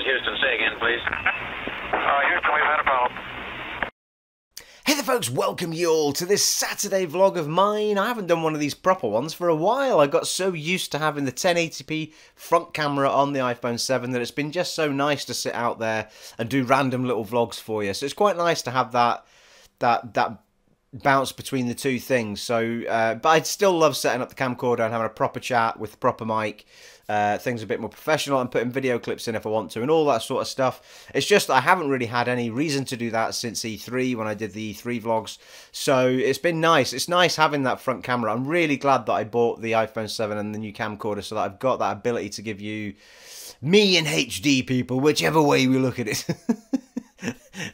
Houston, say again, please. Houston, we've had a problem. Hey there folks, welcome you all to this Saturday vlog of mine. I haven't done one of these proper ones for a while. I got so used to having the 1080p front camera on the iPhone 7 that it's been just so nice to sit out there and do random little vlogs for you. So it's quite nice to have that bounce between the two things. So, but I'd still love setting up the camcorder and having a proper chat with the proper mic. Things a bit more professional and putting video clips in if I want to and all that sort of stuff. It's just that I haven't really had any reason to do that since E3 when I did the E3 vlogs. So it's been nice. It's nice having that front camera. I'm really glad that I bought the iPhone 7 and the new camcorder so that I've got that ability to give you me in HD, people, whichever way we look at it.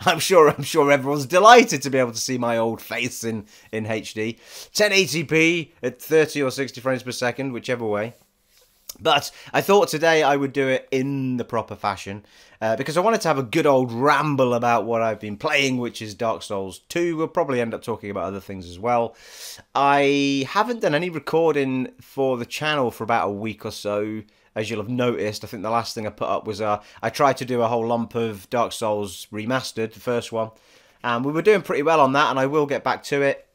I'm sure everyone's delighted to be able to see my old face in HD. 1080p at 30 or 60 frames per second, whichever way. But I thought today I would do it in the proper fashion because I wanted to have a good old ramble about what I've been playing, which is Dark Souls 2. We'll probably end up talking about other things as well. I haven't done any recording for the channel for about a week or so, as you'll have noticed. I think the last thing I put up was I tried to do a whole lump of Dark Souls Remastered, the first one. And we were doing pretty well on that, and I will get back to it.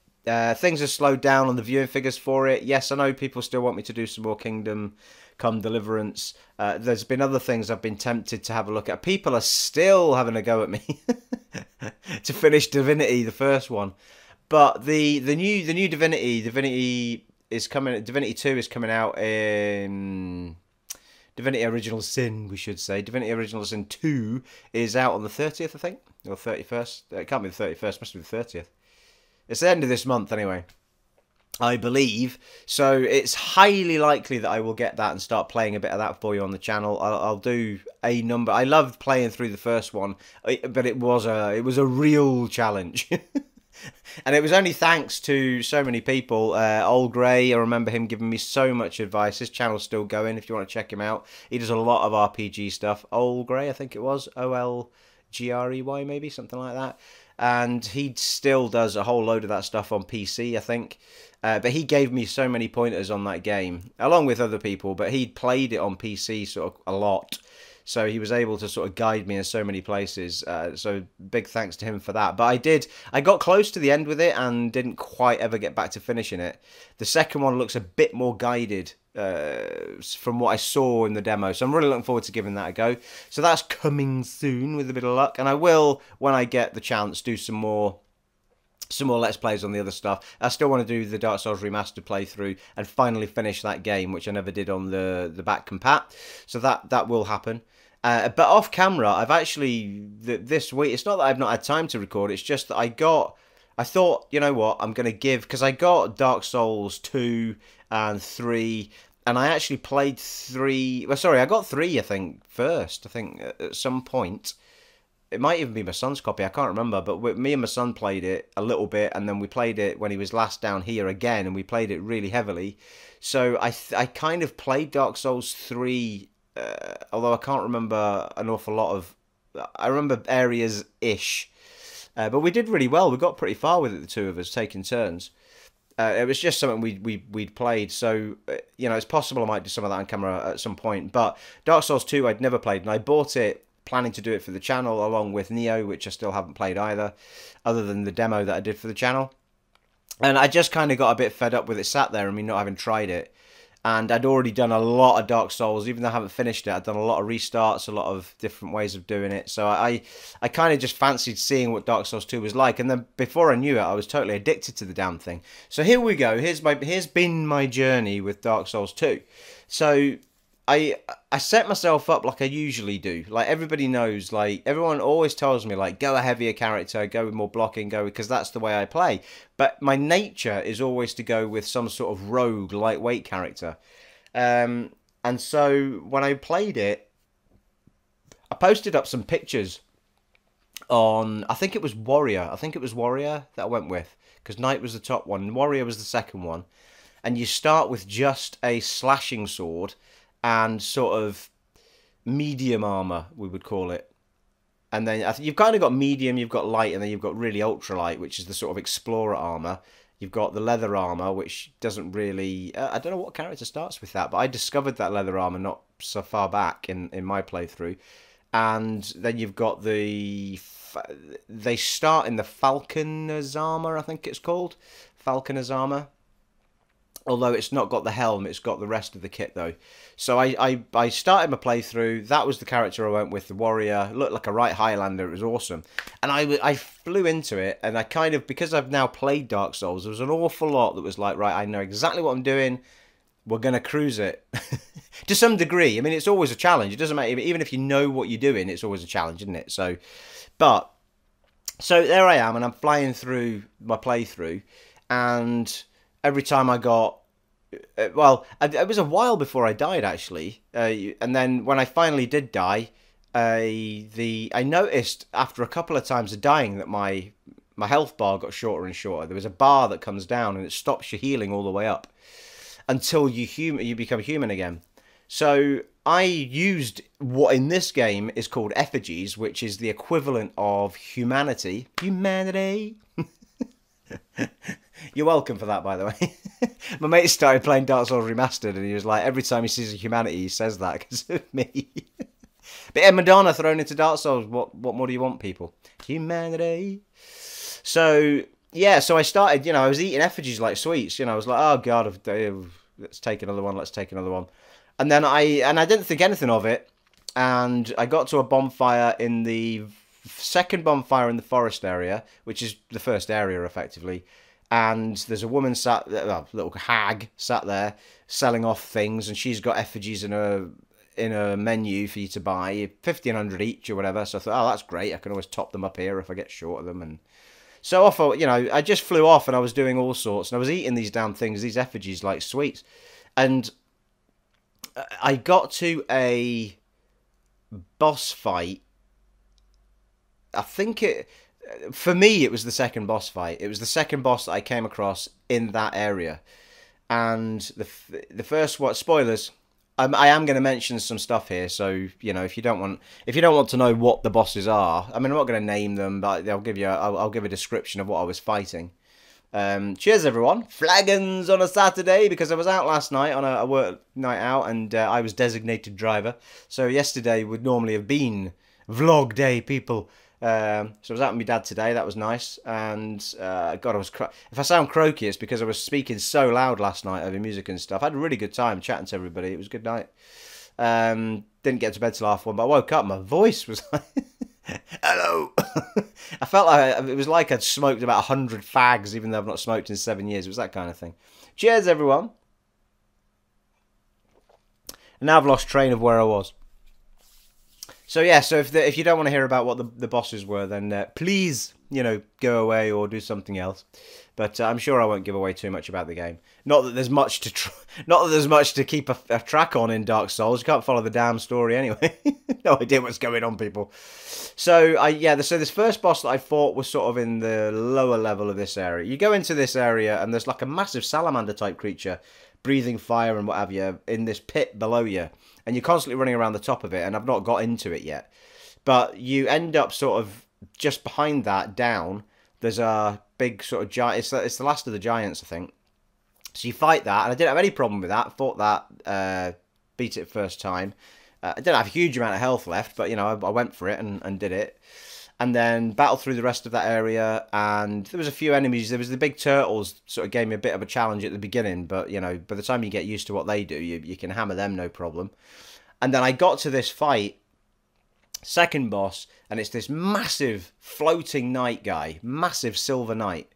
Things have slowed down on the viewing figures for it. Yes, I know people still want me to do some more Kingdom Come Deliverance. There's been other things I've been tempted to have a look at. People are still having a go at me to finish Divinity, the first one. But the new Divinity is coming. Divinity 2 is coming out in Divinity Original Sin, we should say. Divinity Original Sin 2 is out on the 30th, I think, or 31st. It can't be the 31st. Must be the 30th. It's the end of this month anyway, I believe. So it's highly likely that I will get that and start playing a bit of that for you on the channel. I'll do a number. I loved playing through the first one, but it was a real challenge. And it was only thanks to so many people. Old Grey, I remember him giving me so much advice. His channel's still going if you want to check him out. He does a lot of RPG stuff. Old Grey, I think it was. OLGREY maybe, something like that. And he still does a whole load of that stuff on PC, I think. But he gave me so many pointers on that game, along with other people. But he'd played it on PC sort of a lot. So he was able to sort of guide me in so many places. So big thanks to him for that. But I got close to the end with it and didn't quite ever get back to finishing it. The second one looks a bit more guided from what I saw in the demo. So I'm really looking forward to giving that a go. So that's coming soon with a bit of luck. And I will, when I get the chance, do some more Let's Plays on the other stuff. I still want to do the Dark Souls Remastered playthrough and finally finish that game, which I never did on the back compat. So that will happen. But off camera, I've actually, this week, it's not that I've not had time to record, it's just that I thought, you know what, I'm going to give, because I got Dark Souls 2 and 3, and I actually played 3, well, sorry, I got 3, I think, first, at some point. It might even be my son's copy, I can't remember, but me and my son played it a little bit, and then we played it when he was last down here again, and we played it really heavily. So I kind of played Dark Souls 3, although I can't remember an awful lot of... I remember areas-ish. But we did really well. We got pretty far with it, the two of us, taking turns. It was just something we'd played. So, you know, it's possible I might do some of that on camera at some point. But Dark Souls 2 I'd never played, and I bought it planning to do it for the channel, along with Neo, which I still haven't played either, other than the demo that I did for the channel. And I just kind of got a bit fed up with it sat there and me not having tried it. And I'd already done a lot of Dark Souls, even though I haven't finished it. I'd done a lot of restarts, a lot of different ways of doing it. So I kind of just fancied seeing what Dark Souls 2 was like. And then before I knew it, I was totally addicted to the damn thing. So here we go. Here's been my journey with Dark Souls 2. So I set myself up like I usually do. Like everybody knows, like everyone always tells me, like, go a heavier character, go with more blocking, because that's the way I play. But my nature is always to go with some sort of rogue, lightweight character. And so when I played it, I posted up some pictures on, I think it was Warrior. I think it was Warrior that I went with, because Knight was the top one, Warrior was the second one. And you start with just a slashing sword and sort of medium armor, we would call it. And then I think you've kind of got medium, you've got light, and then you've got really ultralight, which is the sort of explorer armor. You've got the leather armor, which doesn't really... I don't know what character starts with that, but I discovered that leather armor not so far back in my playthrough. and then you've got they start in the Falconer's Armor, I think it's called. Falconer's Armor. Although it's not got the helm, it's got the rest of the kit though. So I started my playthrough. That was the character I went with, the warrior. It looked like a right Highlander. It was awesome. And I flew into it, and I kind of, because I've now played Dark Souls, there was an awful lot that was like, right, I know exactly what I'm doing. We're going to cruise it. To some degree. I mean, it's always a challenge. It doesn't matter. Even if you know what you're doing, it's always a challenge, isn't it? So there I am, and I'm flying through my playthrough, and every time I got, well, it was a while before I died actually, and then when I finally did die, I noticed after a couple of times of dying that my health bar got shorter and shorter. There was a bar that comes down and it stops your healing all the way up until you become human again. So I used what in this game is called effigies, which is the equivalent of humanity. Humanity. You're welcome for that, by the way. My mate started playing Dark Souls Remastered, and he was like, every time he sees a humanity, he says that because of me. But yeah, Madonna thrown into Dark Souls. What more do you want, people? Humanity. So yeah, so I started. I was eating effigies like sweets. I was like, oh god, let's take another one. Let's take another one. And then I didn't think anything of it, and I got to a bonfire in the second bonfire in the forest area, which is the first area effectively, and there's a woman sat there, a little hag sat there selling off things, and she's got effigies in a menu for you to buy, 1,500 each or whatever. So I thought, oh, that's great, I can always top them up here if I get short of them. And so off, I just flew off, and I was doing all sorts, and I was eating these damn things, these effigies like sweets, and I got to a boss fight. I think for me, it was the second boss fight. It was the second boss that I came across in that area. And the first, spoilers, I am going to mention some stuff here. So, if you don't want to know what the bosses are, I mean, I'm not going to name them, but I'll give a description of what I was fighting. Cheers everyone, flagons on a Saturday, because I was out last night on a work night out, and I was designated driver. So yesterday would normally have been vlog day, people. So I was out with my dad today. That was nice. And God, if I sound croaky, it's because I was speaking so loud last night over music and stuff. I had a really good time chatting to everybody. It was a good night. Didn't get to bed till 1:30, but I woke up, my voice was like, hello. I felt like it was like I'd smoked about 100 fags, even though I've not smoked in 7 years. It was that kind of thing. Cheers, everyone. And now I've lost train of where I was. So yeah, so if you don't want to hear about what the bosses were, then please, go away or do something else. But I'm sure I won't give away too much about the game. Not that there's much to keep a track on in Dark Souls. You can't follow the damn story anyway. No idea what's going on, people. So so this first boss that I fought was sort of in the lower level of this area. You go into this area and there's like a massive salamander type creature, breathing fire and what have you, in this pit below you. And you're constantly running around the top of it, and I've not got into it yet. But you end up sort of just behind that, down, there's a big sort of giant, it's the last of the giants, I think. So you fight that, and I didn't have any problem with that. Fought that, beat it first time. I didn't have a huge amount of health left, but, I went for it and did it. And then battled through the rest of that area, and there was a few enemies. There was the big turtles, sort of gave me a bit of a challenge at the beginning, but, by the time you get used to what they do, you can hammer them no problem. And then I got to this fight, second boss, and it's this massive floating knight guy, massive silver knight.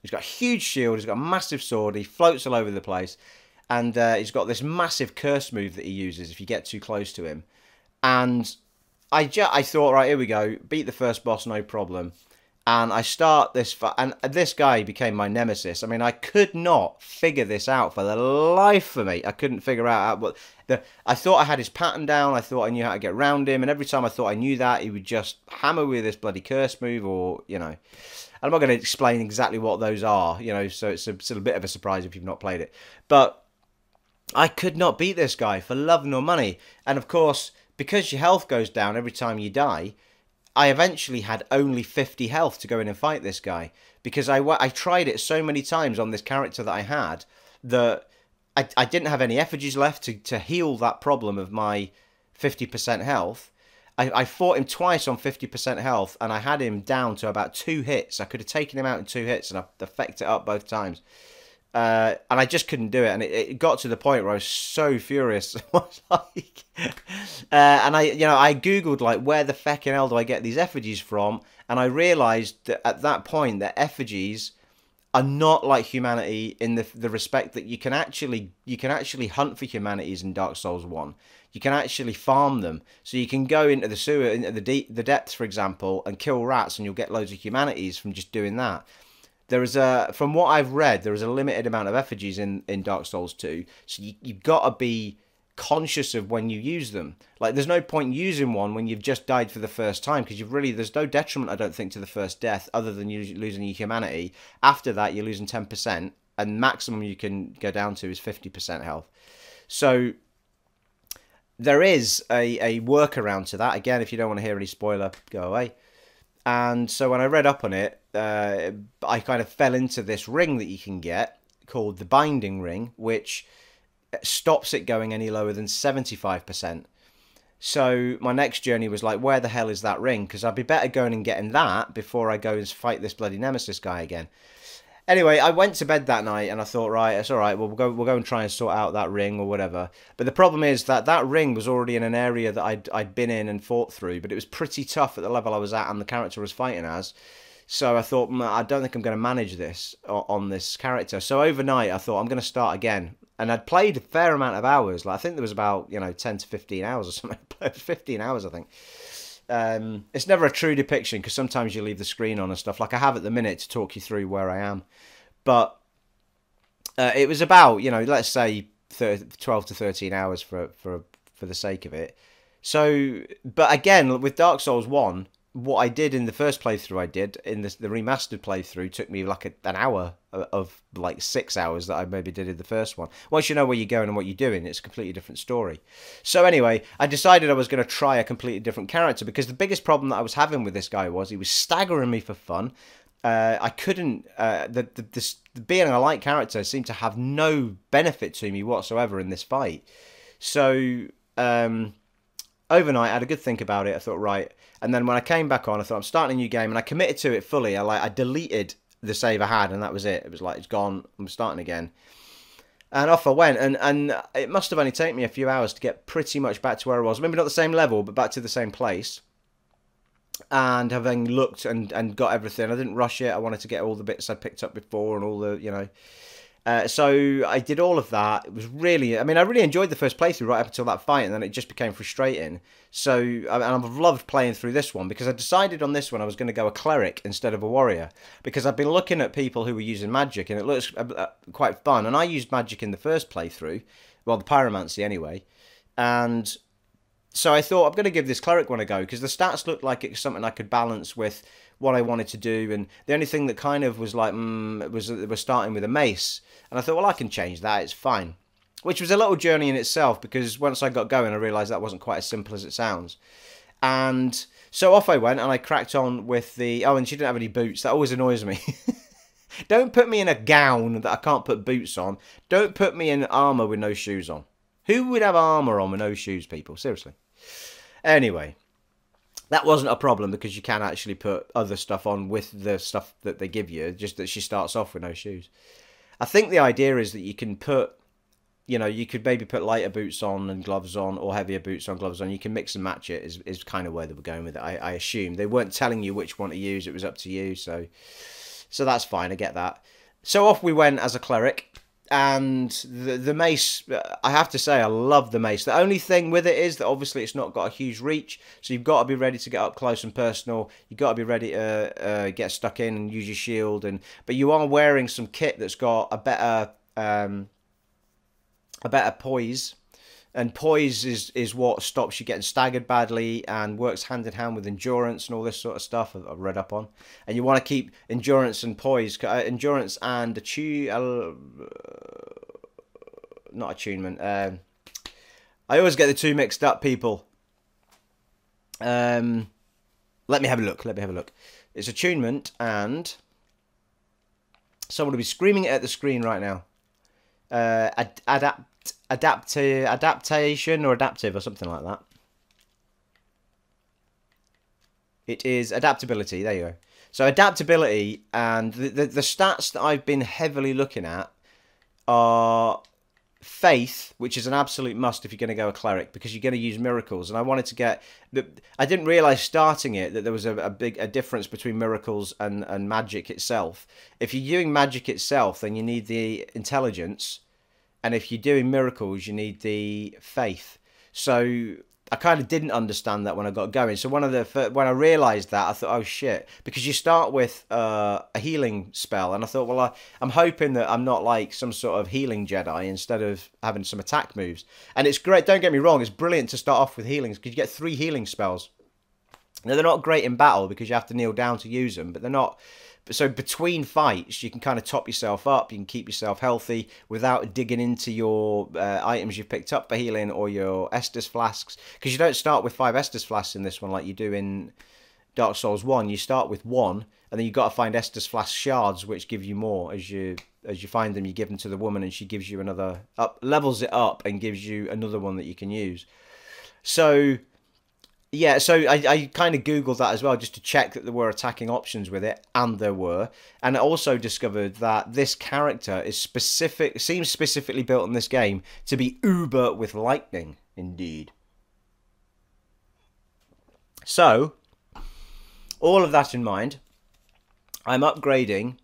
He's got a huge shield, he's got a massive sword, he floats all over the place, and he's got this massive curse move that he uses if you get too close to him. And I thought, right, here we go, beat the first boss, no problem. And I start this fight, and this guy became my nemesis. I mean, I could not figure this out for the life of me. I couldn't figure out what I thought I had his pattern down. I thought I knew how to get around him, and every time I thought I knew that, he would just hammer with this bloody curse move, or I'm not going to explain exactly what those are, so it's a bit of a surprise if you've not played it. But I could not beat this guy for love nor money, and of course, because your health goes down every time you die, I eventually had only 50 health to go in and fight this guy, because I tried it so many times on this character that I had that I didn't have any effigies left to heal that problem of my 50% health, I fought him twice on 50% health, and I had him down to about 2 hits. I could have taken him out in 2 hits, and I effected it up both times. And I just couldn't do it, and it got to the point where I was so furious. I was like, and I googled like, where the feckin' hell do I get these effigies from? And I realised that at that point that effigies are not like humanity in the respect that you can actually hunt for humanities in Dark Souls 1. You can actually farm them, so you can go into the sewer, into the depths, for example, and kill rats, and you'll get loads of humanities from just doing that. There is from what I've read, there is a limited amount of effigies in Dark Souls 2, so you've got to be conscious of when you use them. Like, there's no point using one when you've just died for the first time, because there's no detriment, I don't think, to the first death other than you losing your humanity. After that, you're losing 10%, and maximum you can go down to is 50% health. So there is a workaround to that. Again, if you don't want to hear any spoiler, go away. And so when I read up on it, I kind of fell into this ring that you can get called the Binding Ring, which stops it going any lower than 75%. So my next journey was like, where the hell is that ring? Because I'd be better going and getting that before I go and fight this bloody Nemesis guy again. Anyway, I went to bed that night and I thought, right, it's all right. Well, we'll go and try and sort out that ring or whatever. But the problem is that ring was already in an area that I'd been in and fought through, but it was pretty tough at the level I was at and the character I was fighting as. So I thought, I don't think I'm going to manage this on this character. So overnight, I thought I'm going to start again. And I'd played a fair amount of hours. Like, I think there was about 10 to 15 hours or something. 15 hours, I think. It's never a true depiction because sometimes you leave the screen on and stuff, like I have at the minute, to talk you through where I am. But it was about, let's say 12 to 13 hours for the sake of it. So, but again, with Dark Souls 1, what I did in the first playthrough I did, in the remastered playthrough, took me like an hour of like 6 hours that I maybe did in the first one. Once you know where you're going and what you're doing, it's a completely different story. So anyway, I decided I was going to try a completely different character, because the biggest problem that I was having with this guy was he was staggering me for fun. I couldn't, being a light character seemed to have no benefit to me whatsoever in this fight. So overnight I had a good think about it. I thought, right. And then when I came back on, I thought, I'm starting a new game, and I committed to it fully. I deleted the save I had, and that was it. It was like, it's gone. I'm starting again. And off I went, and it must have only taken me a few hours to get pretty much back to where I was. Maybe not the same level, but back to the same place. And having looked and got everything, I didn't rush it. I wanted to get all the bits I picked up before and all the, so I did all of that. It was really, I really enjoyed the first playthrough right up until that fight, and then it just became frustrating. So, and I've loved playing through this one, because I decided on this one I was going to go a cleric instead of a warrior, because I've been looking at people who were using magic, and it looks quite fun. And I used magic in the first playthrough, well, the pyromancy anyway, and so I thought, I'm going to give this cleric one a go, because the stats looked like it's something I could balance with what I wanted to do. And the only thing that kind of was like, was that we're starting with a mace. And I thought, well, I can change that. It's fine. Which was a little journey in itself, because once I got going, I realised that wasn't quite as simple as it sounds. And so off I went, and I cracked on with the... Oh, and she didn't have any boots. That always annoys me. Don't put me in a gown that I can't put boots on. Don't put me in armour with no shoes on. Who would have armour on with no shoes, people? Seriously. Anyway, that wasn't a problem, because you can actually put other stuff on with the stuff that they give you, just that she starts off with no shoes. I think the idea is that you can put, you could maybe put lighter boots on and gloves on, or heavier boots on, gloves on. You can mix and match it, is kind of where they were going with it, I assume. They weren't telling you which one to use, it was up to you, so that's fine, I get that. So off we went as a cleric. And the mace, I have to say, I love the mace. The only thing with it is that obviously it's not got a huge reach, so you've got to be ready to get up close and personal. You've got to be ready to get stuck in and use your shield. But you are wearing some kit that's got a better poise. And poise is what stops you getting staggered badly, and works hand in hand with endurance and all this sort of stuff I've read up on. And you want to keep endurance and poise, endurance and not attunement. I always get the two mixed up, people. Let me have a look. It's attunement, and someone will be screaming it at the screen right now. Adaptation or adaptive or something like that. It is adaptability. There you go. So adaptability, and the stats that I've been heavily looking at are faith, which is an absolute must if you're going to go a cleric, because you're going to use miracles. And I wanted to get I didn't realize starting it that there was a big difference between miracles and magic itself. If you're doing magic itself, then you need the intelligence, and if you're doing miracles, you need the faith. So I kind of didn't understand that when I got going. So when I realised that, I thought, oh shit, because you start with a healing spell, and I thought, well, I'm hoping that I'm not like some sort of healing Jedi instead of having some attack moves. And it's great. Don't get me wrong; it's brilliant to start off with healings because you get 3 healing spells. Now they're not great in battle because you have to kneel down to use them, but they're not. So between fights, you can kind of top yourself up. You can keep yourself healthy without digging into your items you've picked up for healing or your Estus flasks. Because you don't start with 5 Estus flasks in this one like you do in Dark Souls 1. You start with 1, and then you've got to find Estus flask shards, which give you more. As you find them, you give them to the woman, and she gives you another... levels it up and gives you another one that you can use. So... yeah, so I kind of Googled that as well, just to check that there were attacking options with it, and there were. And I also discovered that this character is seems specifically built in this game to be uber with lightning, indeed. So, all of that in mind, I'm upgrading.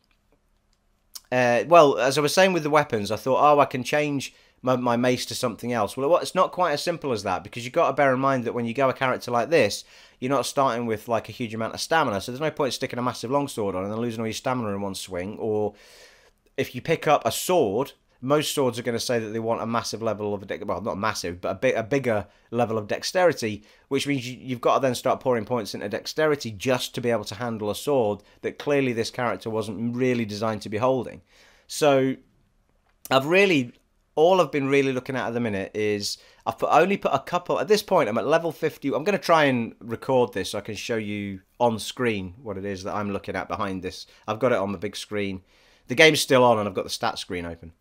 Well, as I was saying with the weapons, I thought, oh, I can change my mace to something else. Well, it's not quite as simple as that, because you've got to bear in mind that when you go a character like this, you're not starting with like a huge amount of stamina, so there's no point sticking a massive longsword on and then losing all your stamina in one swing. Or if you pick up a sword, most swords are going to say that they want a massive level of well, not massive, but a bigger level of dexterity, which means you've got to then start pouring points into dexterity just to be able to handle a sword that clearly this character wasn't really designed to be holding. So all I've been really looking at the minute is I've only put a couple. At this point, I'm at level 50. I'm going to try and record this so I can show you on screen what it is that I'm looking at behind this. I've got it on the big screen. The game's still on, and I've got the stats screen open.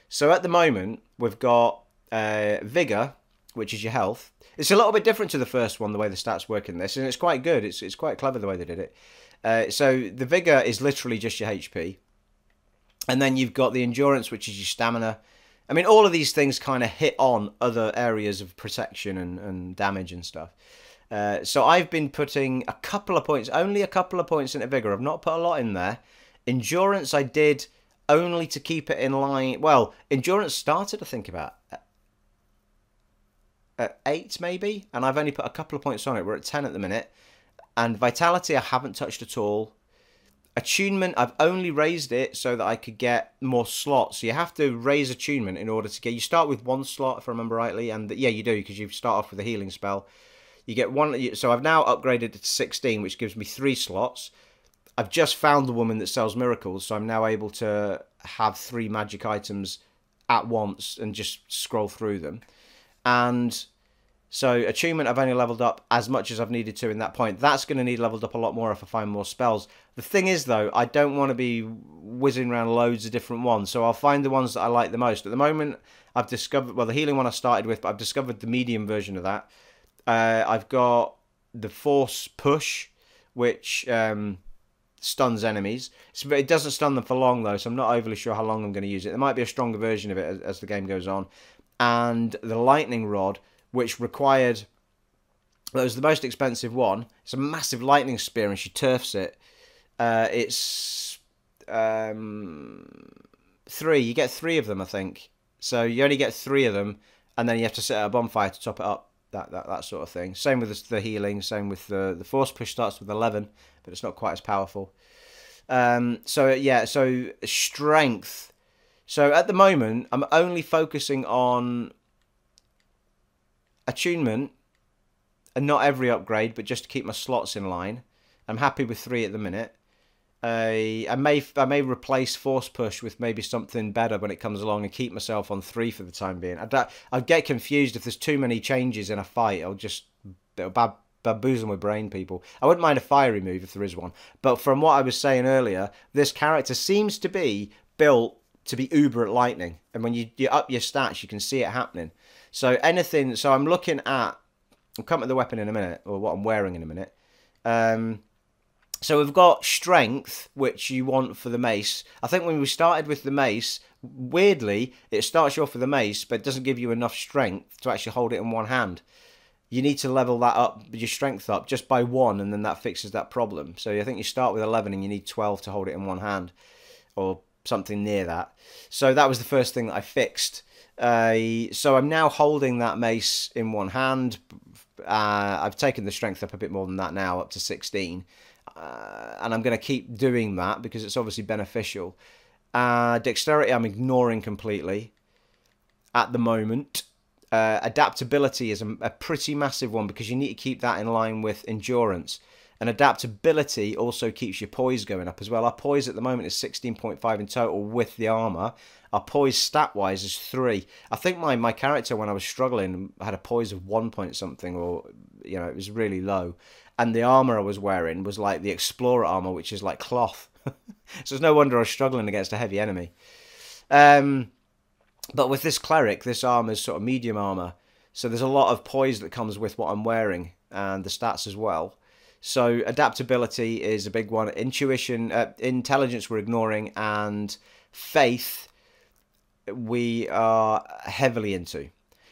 So at the moment, we've got Vigor, which is your health. It's a little bit different to the first one, the way the stats work in this, and it's quite good. It's quite clever the way they did it. So the Vigor is literally just your HP. And then you've got the Endurance, which is your stamina. I mean, all of these things kind of hit on other areas of protection and damage and stuff. So I've been putting a couple of points, only a couple of points into Vigor. I've not put a lot in there. Endurance I did only to keep it in line. Well, Endurance started, I think, about at 8 maybe. And I've only put a couple of points on it. We're at 10 at the minute. And Vitality I haven't touched at all. Attunement, I've only raised it so that I could get more slots. So you have to raise attunement in order to get... You start with 1 slot, if I remember rightly. And yeah, you do, because you start off with a healing spell. You get 1... So I've now upgraded it to 16, which gives me 3 slots. I've just found the woman that sells miracles, so I'm now able to have 3 magic items at once and just scroll through them. And... so attunement I've only leveled up as much as I've needed to in that point. That's going to need leveled up a lot more if I find more spells. The thing is, though, I don't want to be whizzing around loads of different ones, so I'll find the ones that I like the most. At the moment, I've discovered... well, the healing one I started with, but I've discovered the medium version of that. I've got the Force Push, which stuns enemies. It doesn't stun them for long, though, so I'm not overly sure how long I'm going to use it. There might be a stronger version of it as the game goes on. And the Lightning Rod, which required... well, it was the most expensive one. It's a massive lightning spear, and she turfs it. It's 3. You get 3 of them, I think. So you only get 3 of them, and then you have to set a bonfire to top it up. That sort of thing. Same with the healing. Same with the Force Push starts with 11, but it's not quite as powerful. So yeah. So strength. So at the moment, I'm only focusing on attunement, and not every upgrade, but just to keep my slots in line. I'm happy with 3 at the minute. I may replace Force Push with maybe something better when it comes along and keep myself on 3 for the time being. I'd get confused if there's too many changes in a fight. It'll baboozle my brain, people. I wouldn't mind a fiery move if there is one. But from what I was saying earlier, this character seems to be built to be uber at lightning. And when you up your stats, you can see it happening. So anything... so I'm looking at... I'll come to the weapon in a minute, or what I'm wearing in a minute. So we've got strength, which you want for the mace. I think when we started with the mace, weirdly, it starts you off with the mace, but it doesn't give you enough strength to actually hold it in one hand. You need to level that up, your strength up, just by 1, and then that fixes that problem. So I think you start with 11 and you need 12 to hold it in one hand, or something near that. So that was the first thing that I fixed. So I'm now holding that mace in one hand. I've taken the strength up a bit more than that now, up to 16. And I'm going to keep doing that because it's obviously beneficial. Dexterity I'm ignoring completely at the moment. Adaptability is a pretty massive one because you need to keep that in line with endurance. And adaptability also keeps your poise going up as well. Our poise at the moment is 16.5 in total with the armor. Our poise stat-wise is 3. I think my character, when I was struggling, had a poise of 1 point something, or, you know, it was really low. And the armor I was wearing was like the Explorer armor, which is like cloth. So it's no wonder I was struggling against a heavy enemy. But with this cleric, this armor is sort of medium armor. So there's a lot of poise that comes with what I'm wearing, and the stats as well. So adaptability is a big one. Intuition, intelligence we're ignoring, and faith we are heavily into.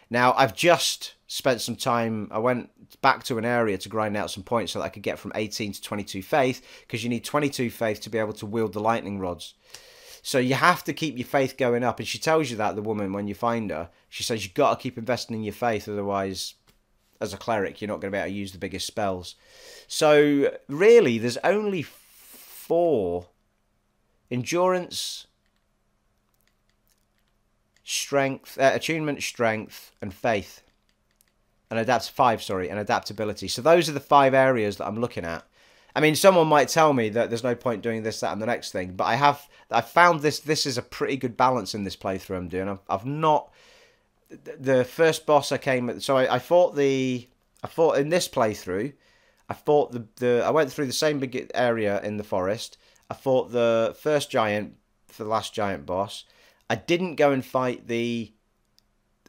Now, I've just spent some time, I went back to an area to grind out some points so that I could get from 18 to 22 faith, because you need 22 faith to be able to wield the lightning rods. So you have to keep your faith going up, and she tells you that, the woman, when you find her. She says you've got to keep investing in your faith, otherwise, as a cleric, you're not going to be able to use the biggest spells. So, really, there's only 4. Endurance, strength, attunement, strength, and faith. And 5, sorry, and adaptability. So those are the 5 areas that I'm looking at. I mean, someone might tell me that there's no point doing this, that, and the next thing, but I found this is a pretty good balance in this playthrough I'm doing. I've not, the first boss I came at, so I fought in this playthrough, I went through the same big area in the forest. I fought the first giant, the last giant boss. I didn't go and fight the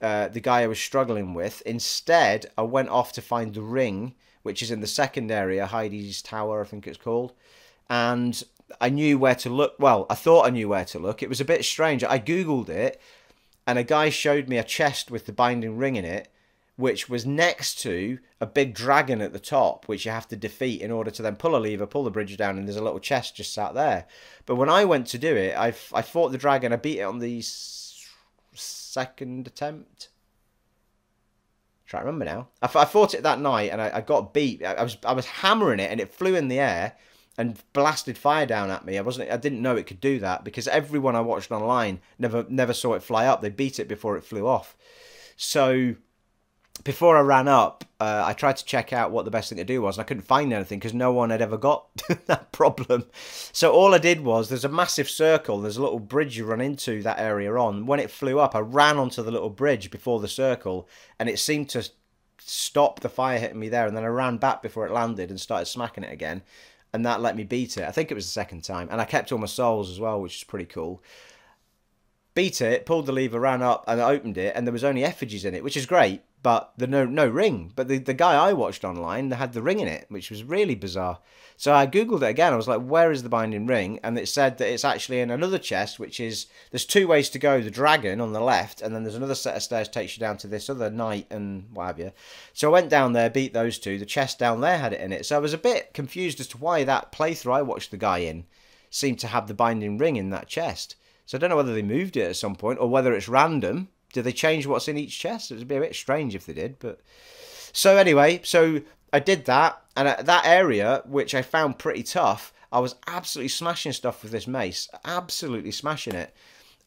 guy I was struggling with. Instead, I went off to find the ring, which is in the second area, Heidi's Tower, I think it's called. And I knew where to look. Well, I thought I knew where to look. It was a bit strange. I Googled it, and a guy showed me a chest with the binding ring in it, which was next to a big dragon at the top, which you have to defeat in order to then pull a lever, pull the bridge down, and there's a little chest just sat there. But when I went to do it, I fought the dragon. I beat it on the second attempt. I can't remember now. I fought it that night, and I got beat. I was hammering it, and it flew in the air and blasted fire down at me. I didn't know it could do that, because everyone I watched online never saw it fly up. They beat it before it flew off. So before I ran up, I tried to check out what the best thing to do was, and I couldn't find anything because no one had ever got that problem. So all I did was, there's a massive circle, there's a little bridge you run into that area on. When it flew up, I ran onto the little bridge before the circle, and it seemed to stop the fire hitting me there, and then I ran back before it landed and started smacking it again, and that let me beat it. I think it was the second time, and I kept all my souls as well, which is pretty cool. Beat it, pulled the lever, ran up, and I opened it, and there was only effigies in it, which is great, but no ring. But the guy I watched online, they had the ring in it, which was really bizarre. So I Googled it again. I was like, where is the binding ring? And it said that it's actually in another chest, which is, there's 2 ways to go. The dragon on the left, and then there's another set of stairs takes you down to this other knight and what have you. So I went down there, beat those 2. The chest down there had it in it. So I was a bit confused as to why that playthrough I watched the guy in seemed to have the binding ring in that chest. So I don't know whether they moved it at some point, or whether it's random. Did they change what's in each chest? It would be a bit strange if they did. But so anyway, so I did that, and at that area, which I found pretty tough, I was absolutely smashing stuff with this mace. Absolutely smashing it.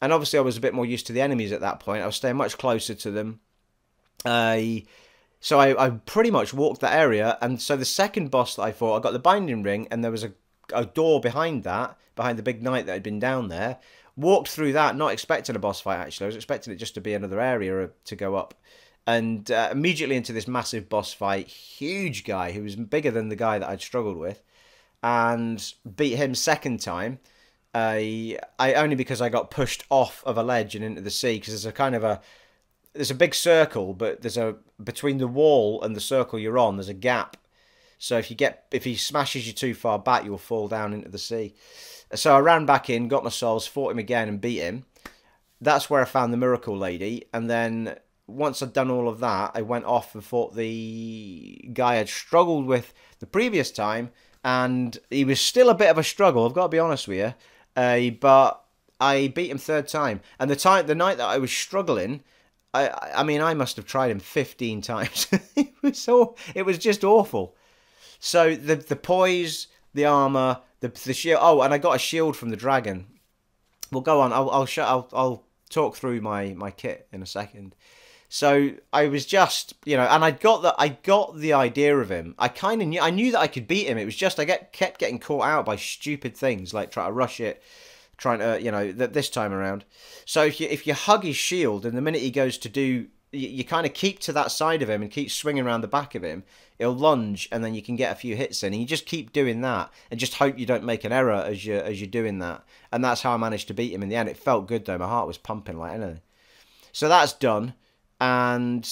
And obviously I was a bit more used to the enemies at that point. I was staying much closer to them. So I pretty much walked that area, and so the second boss that I fought, I got the binding ring, and there was a door behind that, behind the big knight that had been down there. Walked through that, not expecting a boss fight, actually. I was expecting it just to be another area to go up. And immediately into this massive boss fight. Huge guy who was bigger than the guy that I'd struggled with. And beat him second time. I only because I got pushed off of a ledge and into the sea. Because there's a kind of there's a big circle, but between the wall and the circle you're on, there's a gap. So if he smashes you too far back, you'll fall down into the sea. So I ran back in, got my souls, fought him again and beat him. That's where I found the Miracle Lady. And then once I'd done all of that, I went off and fought the guy I'd struggled with the previous time. And he was still a bit of a struggle, I've got to be honest with you. But I beat him third time. And the night that I was struggling, I mean, I must have tried him 15 times. It was just awful. So the poise, the armor, the shield. Oh, and I got a shield from the dragon. Well, go on. I'll talk through my kit in a second. So I was just, and I got the idea of him. I knew that I could beat him. It was just I kept getting caught out by stupid things like trying to rush it, trying to, this time around. So if you hug his shield, and the minute he goes to do, you kind of keep to that side of him and keep swinging around the back of him, he'll lunge, and then you can get a few hits in. And you just keep doing that, and just hope you don't make an error as you're doing that. And that's how I managed to beat him in the end. It felt good though. My heart was pumping like anything. So that's done. And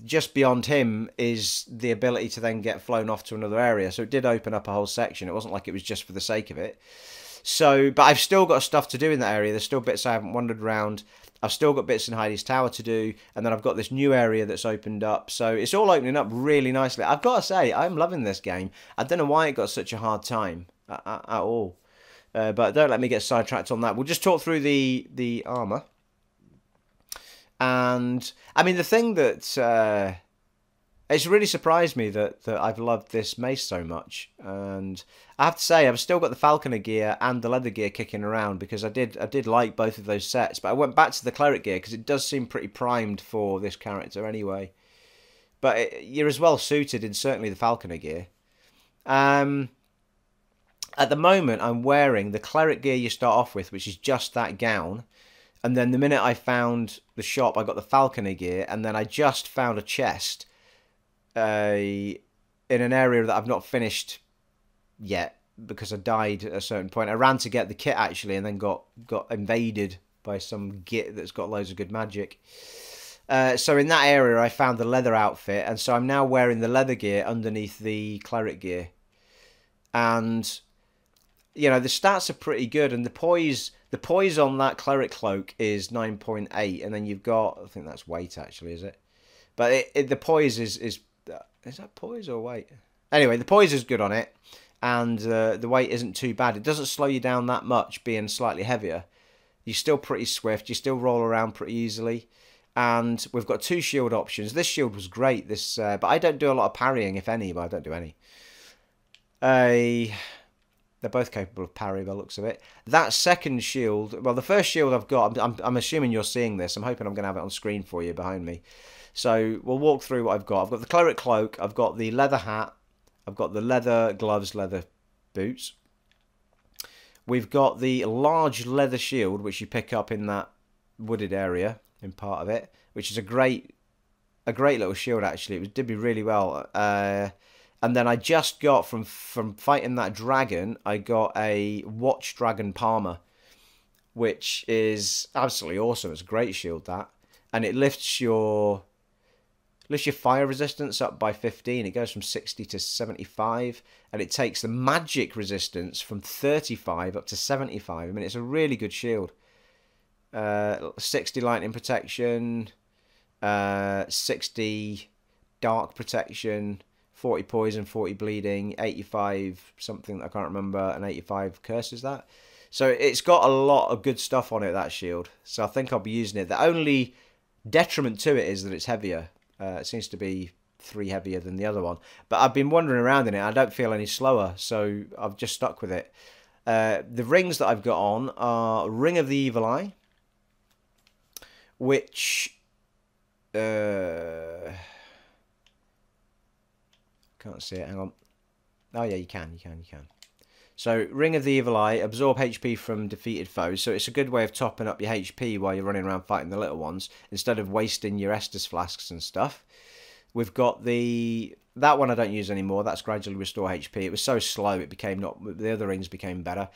just beyond him is the ability to then get flown off to another area. So it did open up a whole section. It wasn't like it was just for the sake of it. So, but I've still got stuff to do in that area. There's still bits I haven't wandered around. I've still got bits in Heidi's Tower to do. And then I've got this new area that's opened up. So it's all opening up really nicely. I've got to say, I'm loving this game. I don't know why it got such a hard time at all. But don't let me get sidetracked on that. We'll just talk through the armor. And, I mean, the thing that it's really surprised me that I've loved this mace so much. And I have to say, I've still got the Falconer gear and the leather gear kicking around, because I did like both of those sets. But I went back to the cleric gear because it does seem pretty primed for this character anyway. But you're as well suited in certainly the Falconer gear. At the moment, I'm wearing the cleric gear you start off with, which is just that gown. And then the minute I found the shop, I got the Falconer gear. And then I just found a chest in an area that I've not finished yet, because I died at a certain point. I ran to get the kit, actually, and then got invaded by some git that's got loads of good magic. So in that area, I found the leather outfit. And so I'm now wearing the leather gear underneath the cleric gear. And, the stats are pretty good. And the poise on that cleric cloak is 9.8, and then you've got, I think that's weight actually, is it? But the poise is that poise or weight? Anyway, the poise is good on it, and the weight isn't too bad. It doesn't slow you down that much, being slightly heavier. You're still pretty swift. You still roll around pretty easily, and we've got 2 shield options. This shield was great. But I don't do a lot of parrying, if any. But I don't do any. They're both capable of parry by the looks of it. That second shield, well, the first shield I've got, I'm assuming you're seeing this. I'm hoping I'm going to have it on screen for you behind me. So we'll walk through what I've got. I've got the cleric cloak. I've got the leather hat. I've got the leather gloves, leather boots. We've got the large leather shield, which you pick up in that wooded area, in part of it, which is a great little shield, actually. It did me really well. And then I just got, from fighting that dragon, I got a Watch Dragon Palmer, which is absolutely awesome. It's a great shield, that. And it lifts your fire resistance up by 15. It goes from 60 to 75. And it takes the magic resistance from 35 up to 75. I mean, it's a really good shield. 60 lightning protection, 60 dark protection, 40 poison, 40 bleeding, 85 something that I can't remember, and 85 curses that. So it's got a lot of good stuff on it, that shield. So I think I'll be using it. The only detriment to it is that it's heavier. It seems to be 3 heavier than the other one. But I've been wandering around in it. I don't feel any slower, so I've just stuck with it. The rings that I've got on are Ring of the Evil Eye, which... can't see it, hang on. Oh yeah, you can. So, Ring of the Evil Eye, absorb HP from defeated foes. So it's a good way of topping up your HP while you're running around fighting the little ones, instead of wasting your Estus flasks and stuff. We've got that one I don't use anymore. That's gradually restore HP. It was so slow, the other rings became better.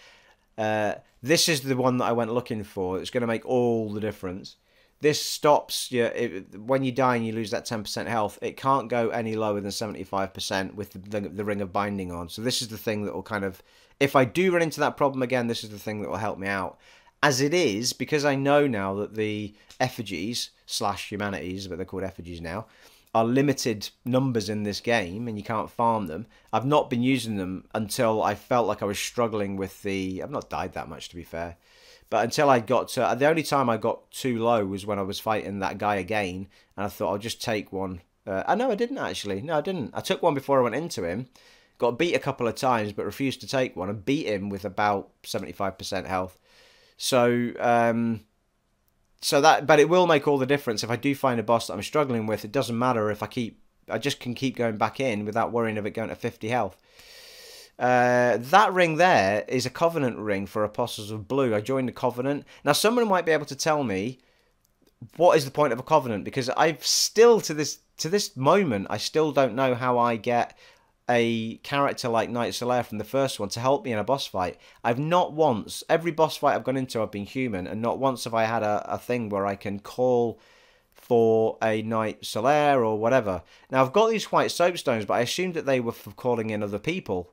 This is the one that I went looking for. It's going to make all the difference. this stops you. When you die and you lose that 10% health, it can't go any lower than 75% with the Ring of Binding on. So this is the thing that will kind of, if I do run into that problem again, this is the thing that will help me out. As it is, because I know now that the effigies / humanities, but they're called effigies now, are limited numbers in this game and you can't farm them. I've not been using them until I felt like I was struggling with the... I've not died that much, to be fair. But until I got to... The only time I got too low was when I was fighting that guy again, and I thought I'll just take one. No, I didn't actually. No, I didn't. I took one before I went into him. Got beat a couple of times, but refused to take one, and beat him with about 75% health. So, but it will make all the difference. If I do find a boss that I'm struggling with, it doesn't matter if I just can keep going back in without worrying of it going to 50 health. That ring there is a Covenant ring for Apostles of Blue. I joined the Covenant. Now, someone might be able to tell me what is the point of a Covenant, because I've still, to this moment, I still don't know how I get a character like Knight Solaire from the first one to help me in a boss fight. I've not once, every boss fight I've gone into, I've been human, and not once have I had a thing where I can call for a Knight Solaire or whatever. Now, I've got these white soapstones, but I assumed that they were for calling in other people.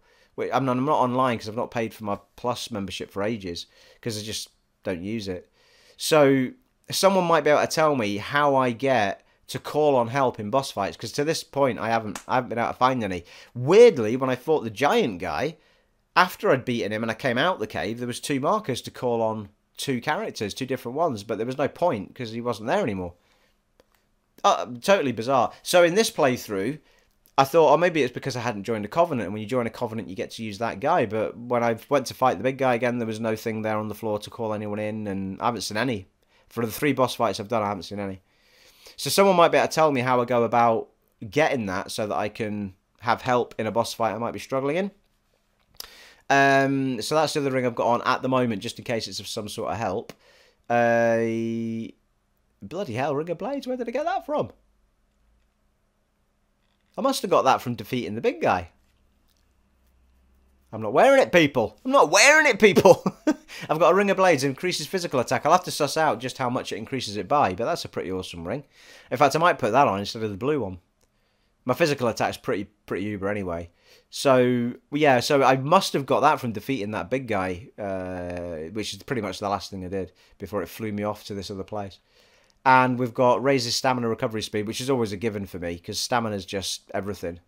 I'm not online because I've not paid for my Plus membership for ages, because I just don't use it. So someone might be able to tell me how I get to call on help in boss fights, because to this point I haven't been able to find any. Weirdly, when I fought the giant guy, after I'd beaten him and I came out the cave, there was 2 markers to call on 2 characters, 2 different ones, but there was no point because he wasn't there anymore. Totally bizarre. So in this playthrough, I thought, oh, maybe it's because I hadn't joined a Covenant, and when you join a Covenant, you get to use that guy. But when I went to fight the big guy again, there was no thing there on the floor to call anyone in, and I haven't seen any. For the 3 boss fights I've done, I haven't seen any. So someone might be able to tell me how I go about getting that so that I can have help in a boss fight I might be struggling in. So that's the other ring I've got on at the moment, just in case it's of some sort of help. Bloody hell, Ring of Blades, where did I get that from? I must have got that from defeating the big guy. I'm not wearing it, people. I'm not wearing it, people. I've got a Ring of Blades. It increases physical attack. I'll have to suss out just how much it increases it by, but that's a pretty awesome ring. In fact, I might put that on instead of the blue one. My physical attack's pretty uber anyway. So, yeah, so I must have got that from defeating that big guy, which is pretty much the last thing I did before it flew me off to this other place. And we've got raises stamina recovery speed, which is always a given for me, because stamina's just everything.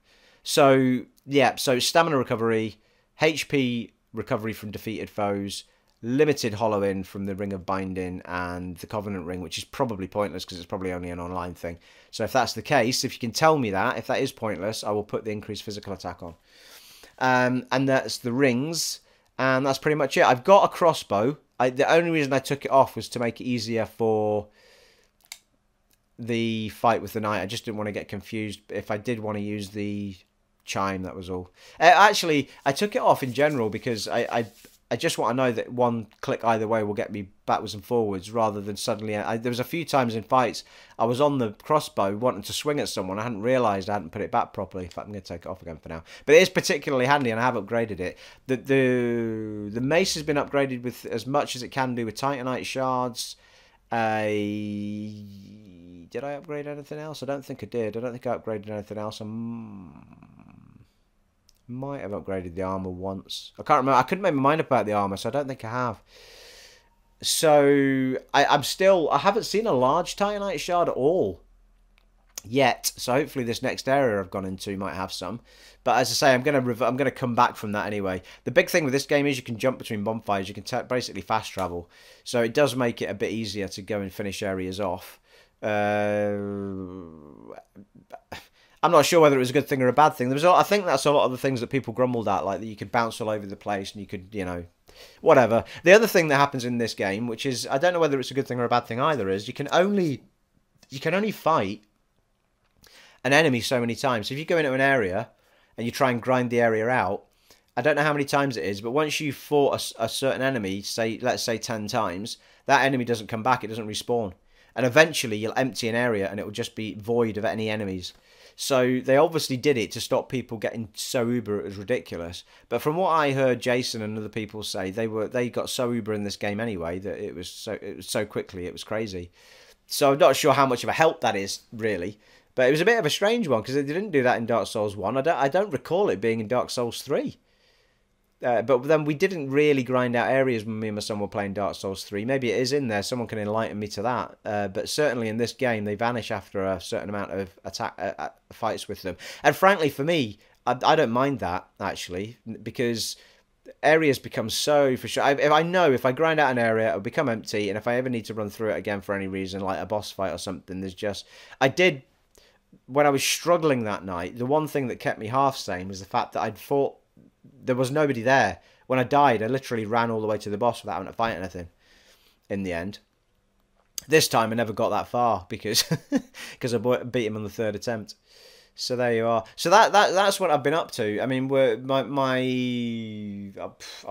So, yeah, so stamina recovery, HP recovery from defeated foes, limited hollow-in from the Ring of Binding, and the Covenant ring, which is probably pointless because it's probably only an online thing. So if that's the case, if you can tell me that, if that is pointless, I will put the increased physical attack on. And that's the rings, and that's pretty much it. I've got a crossbow. The only reason I took it off was to make it easier for the fight with the knight. I just didn't want to get confused. If I did want to use the chime, that was all. Actually, I took it off in general because I just want to know that one click either way will get me backwards and forwards, rather than suddenly... there was a few times in fights I was on the crossbow wanting to swing at someone. I hadn't realised I hadn't put it back properly. In fact, I'm going to take it off again for now. But it is particularly handy, and I have upgraded it. The mace has been upgraded with as much as it can do with Titanite shards. Did I upgrade anything else? I don't think I did. I don't think I upgraded anything else. I might have upgraded the armor once. I can't remember. I couldn't make my mind up about the armor, so I don't think I have. So I haven't seen a large Titanite shard at all yet. So hopefully this next area I've gone into might have some. But as I say, I'm gonna come back from that anyway. The big thing with this game is you can jump between bonfires. You can basically fast travel, so it does make it a bit easier to go and finish areas off. I'm not sure whether it was a good thing or a bad thing. I think that's a lot of the things that people grumbled at, like that you could bounce all over the place and you could, whatever. The other thing that happens in this game, which is, I don't know whether it's a good thing or a bad thing either, is you can only fight an enemy so many times. So if you go into an area and you try and grind the area out, I don't know how many times it is, but once you've fought a certain enemy, let's say 10 times, that enemy doesn't come back, it doesn't respawn. And eventually you'll empty an area and it will just be void of any enemies. So they obviously did it to stop people getting so uber it was ridiculous. But from what I heard Jason and other people say, they got so uber in this game anyway that it was so quickly, it was crazy. So I'm not sure how much of a help that is, really. But it was a bit of a strange one, because they didn't do that in Dark Souls 1. I don't recall it being in Dark Souls 3. But then we didn't really grind out areas when me and my son were playing Dark Souls 3. Maybe it is in there. Someone can enlighten me to that. But certainly in this game, they vanish after a certain amount of fights with them. And frankly, for me, I don't mind that, actually, because areas become so for sure. If I know if I grind out an area, it'll become empty. And if I ever need to run through it again for any reason, like a boss fight or something, there's just... I did... When I was struggling that night, the one thing that kept me half sane was the fact that I'd fought... There was nobody there. When I died, I literally ran all the way to the boss without having to fight anything in the end. This time, I never got that far because because I beat him on the third attempt. So there you are. So that's what I've been up to. I mean, I've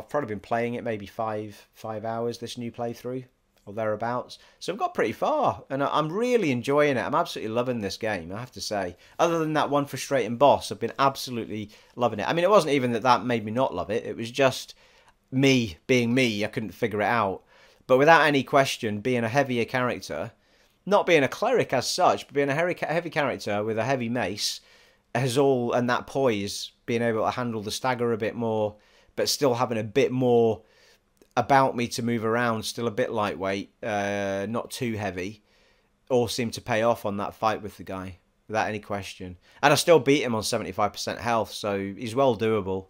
probably been playing it maybe five hours, this new playthrough, or thereabouts. So I've got pretty far, and I'm really enjoying it. I'm absolutely loving this game, I have to say. Other than that one frustrating boss, I've been absolutely loving it. I mean, it wasn't even that made me not love it. It was just me being me. I couldn't figure it out. But without any question, being a heavier character, not being a cleric as such, but being a heavy character with a heavy mace, and that poise, being able to handle the stagger a bit more, but still having a bit more about me to move around, still a bit lightweight, not too heavy, all seemed to pay off on that fight with the guy, without any question. And I still beat him on 75% health, so he's well doable.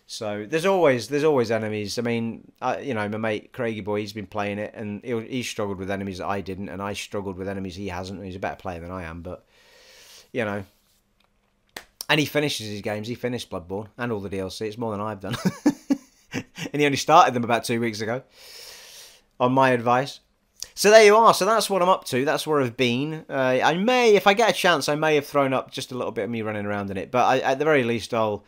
So there's always enemies. I mean, my mate Craigie Boy, he's been playing it, and he struggled with enemies that I didn't, and I struggled with enemies he hasn't. He's a better player than I am, but and he finishes his games. He finished Bloodborne and all the DLC. It's more than I've done. And he only started them about 2 weeks ago, on my advice. So there you are. So that's what I'm up to. That's where I've been. I may, if I get a chance, I may have thrown up just a little bit of me running around in it. But at the very least, I'll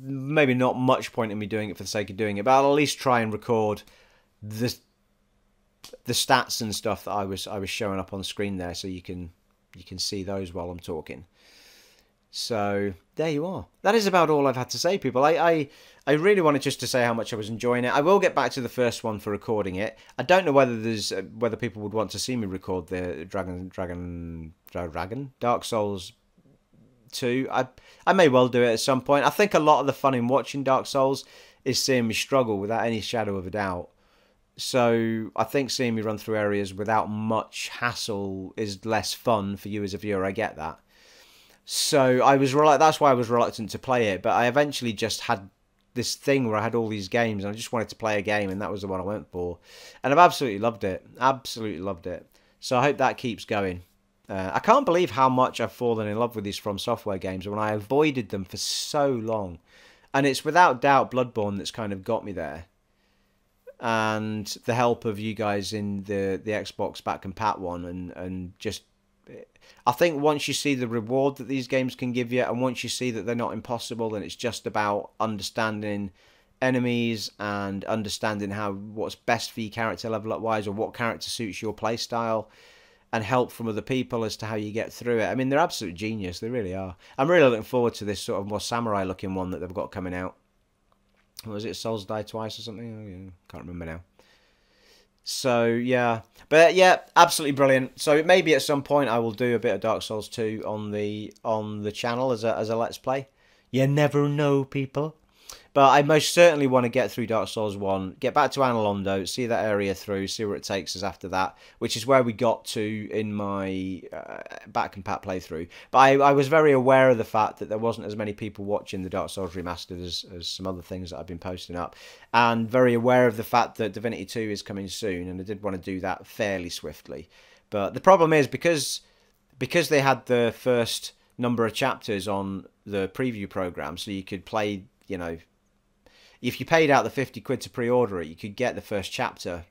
maybe not much point in me doing it for the sake of doing it. But I'll at least try and record the stats and stuff that I was showing up on the screen there, so you can see those while I'm talking. So there you are. That is about all I've had to say, people. I really wanted just to say how much I was enjoying it. I will get back to the first one for recording it. I don't know whether people would want to see me record the Dark Souls 2. I may well do it at some point. I think a lot of the fun in watching Dark Souls is seeing me struggle without any shadow of a doubt. So I think seeing me run through areas without much hassle is less fun for you as a viewer. I get that. So that's why I was reluctant to play it. But I eventually just had this thing where I had all these games, and I just wanted to play a game, and that was the one I went for. And I've absolutely loved it. Absolutely loved it. So I hope that keeps going. I can't believe how much I've fallen in love with these From Software games when I avoided them for so long. And it's without doubt Bloodborne that's kind of got me there. And the help of you guys in the Xbox Back and Pat one, and just... I think once you see the reward that these games can give you, and once you see that they're not impossible, and it's just about understanding enemies and understanding what's best for your character level up wise, or what character suits your play style, and help from other people as to how you get through it. I mean, they're absolute genius. They really are. I'm really looking forward to this sort of more samurai looking one that they've got coming out. What was it, Souls Die Twice or something? Oh, yeah, can't remember now. So yeah, but yeah, absolutely brilliant. So maybe at some point I will do a bit of Dark Souls 2 on the channel as a let's play. You never know, people. But I most certainly want to get through Dark Souls 1, get back to Anor Londo, see that area through, see where it takes us after that, which is where we got to in my Back and Pat playthrough. But I was very aware of the fact that there wasn't as many people watching the Dark Souls Remastered as some other things that I've been posting up, and very aware of the fact that Divinity 2 is coming soon, and I did want to do that fairly swiftly. But the problem is, because they had the first number of chapters on the preview program, so you could play, if you paid out the 50 quid to pre-order it, you could get the first chapter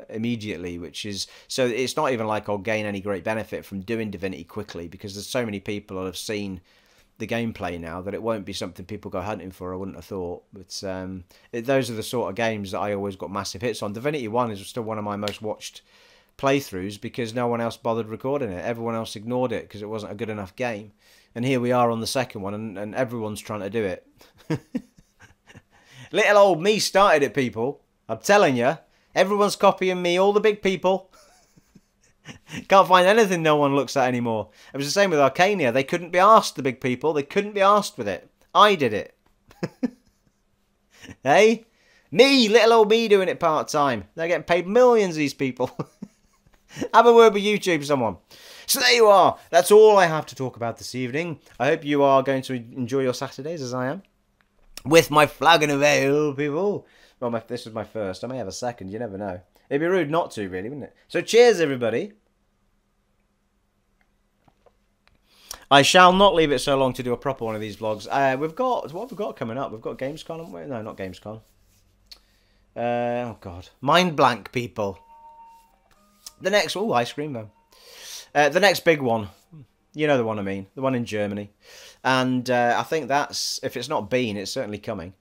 immediately, which is... So it's not even like I'll gain any great benefit from doing Divinity quickly, because there's so many people that have seen the gameplay now that it won't be something people go hunting for, I wouldn't have thought. But those are the sort of games that I always got massive hits on. Divinity 1 is still one of my most watched playthroughs because no one else bothered recording it. Everyone else ignored it because it wasn't a good enough game. And here we are on the second one, and everyone's trying to do it. Little old me started it, people. I'm telling you. Everyone's copying me, all the big people. Can't find anything no one looks at anymore. It was the same with Arcania. They couldn't be asked, the big people. They couldn't be asked with it. I did it. Hey? Me, little old me doing it part-time. They're getting paid millions, these people. Have a word with YouTube, someone. So there you are. That's all I have to talk about this evening. I hope you are going to enjoy your Saturdays as I am. With my flagon of ale, people. Well, this was my first. I may have a second. You never know. It'd be rude not to, really, wouldn't it? So cheers, everybody. I shall not leave it so long to do a proper one of these vlogs. What have we got coming up? We've got Gamescom, haven't we? No, not Gamescom. Oh, God. Mind blank, people. The next... Oh, ice cream, though. The next big one. You know the one I mean. The one in Germany. And I think that's... If it's not been, it's certainly coming.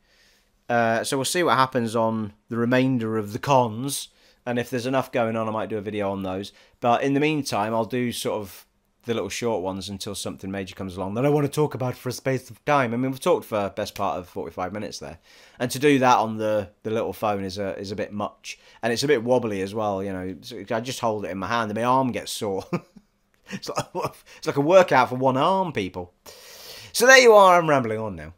So we'll see what happens on the remainder of the cons. And if there's enough going on, I might do a video on those. But in the meantime, I'll do sort of the little short ones until something major comes along that I want to talk about for a space of time. I mean, we've talked for best part of 45 minutes there. And to do that on the little phone is a bit much. And it's a bit wobbly as well, you know. I just hold it in my hand and my arm gets sore. It's like a workout for one arm, people. So there you are. I'm rambling on now.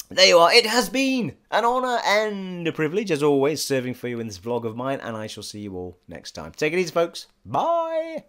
There you are. It has been an honour and a privilege, as always, serving for you in this vlog of mine. And I shall see you all next time. Take it easy, folks. Bye.